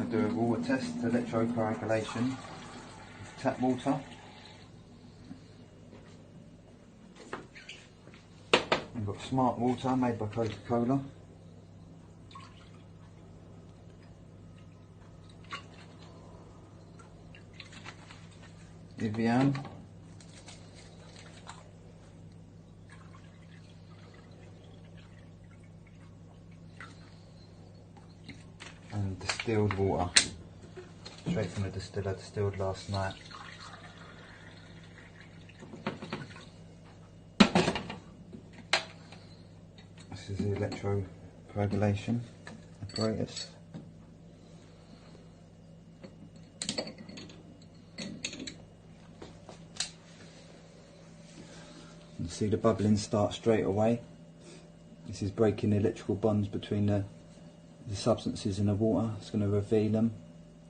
going to do a water test, electrocoagulation, tap water. We've got Smart Water made by Coca-Cola. Evian. And distilled water, straight from the distiller, distilled last night. This is the electrocoagulation apparatus. You see the bubbling start straight away. This is breaking the electrical bonds between the substances in the water. It's going to reveal them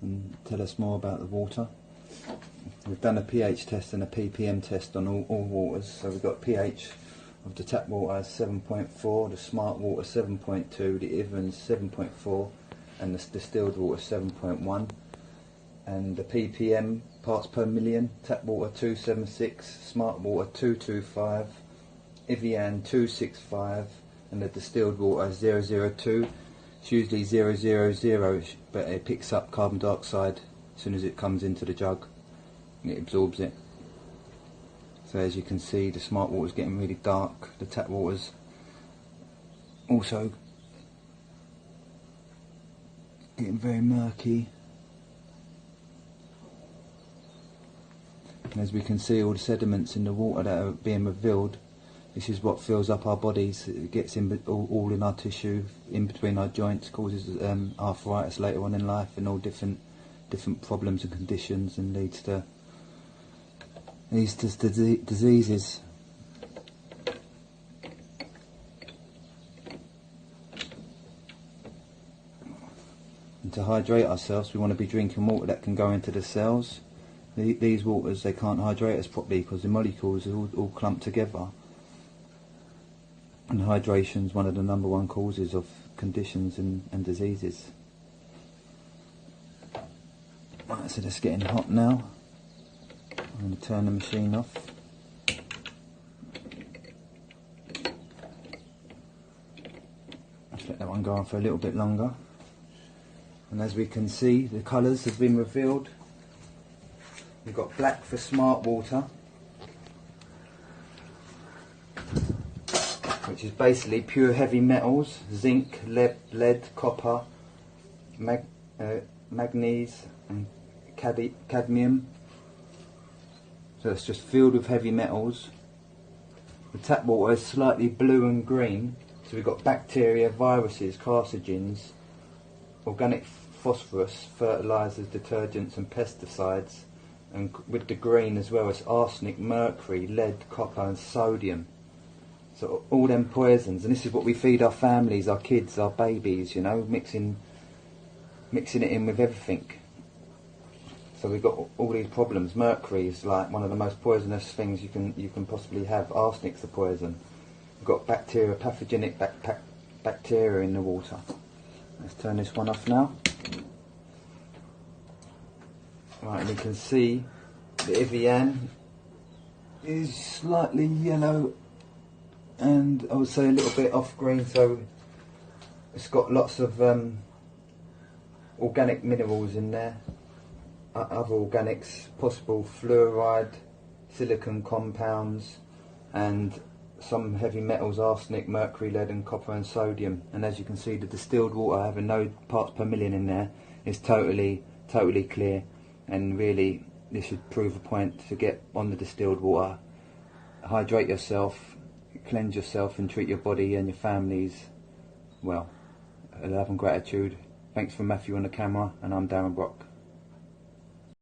and tell us more about the water. We've done a pH test and a ppm test on all waters. So we've got pH of the tap water 7.4, the Smart Water 7.2, the Evian's 7.4, and the distilled water 7.1. And the ppm, parts per million, tap water 276, Smart Water 225, Evian 265, and the distilled water 002. It's usually 000, but it picks up carbon dioxide as soon as it comes into the jug. It absorbs it. So as you can see, the Smart Water is getting really dark. The tap water's also getting very murky. And as we can see, all the sediments in the water that are being revealed, this is what fills up our bodies. It gets in all in our tissue, in between our joints, causes arthritis later on in life, and all different problems and conditions, and leads to diseases. And to hydrate ourselves, we want to be drinking water that can go into the cells. These waters, they can't hydrate us properly because the molecules are all clumped together. And hydration is one of the #1 causes of conditions and diseases. Right, so it's getting hot now. I'm going to turn the machine off. Let's let that one go on for a little bit longer. And as we can see, the colours have been revealed. We've got black for Smart Water, which is basically pure heavy metals: zinc, lead, copper, manganese and cadmium. So it's just filled with heavy metals. The tap water is slightly blue and green, so we've got bacteria, viruses, carcinogens, organic phosphorus, fertilisers, detergents and pesticides, and with the green as well as arsenic, mercury, lead, copper and sodium. So all them poisons, and this is what we feed our families, our kids, our babies, you know, mixing it in with everything. So we've got all these problems. Mercury is like one of the most poisonous things you can possibly have. Arsenic's a poison. We've got bacteria, pathogenic bacteria in the water. Let's turn this one off now. Right, and you can see the Evian is slightly yellow and I would say a little bit off green, so it's got lots of organic minerals in there, other organics, possible fluoride, silicon compounds, and some heavy metals: arsenic, mercury, lead and copper and sodium. And as you can see, the distilled water, having no parts per million in there, is totally clear, and really this should prove a point to get on the distilled water. Hydrate yourself, cleanse yourself and treat your body and your families well. Love and gratitude. Thanks from Matthew on the camera, and I'm Darren Brock.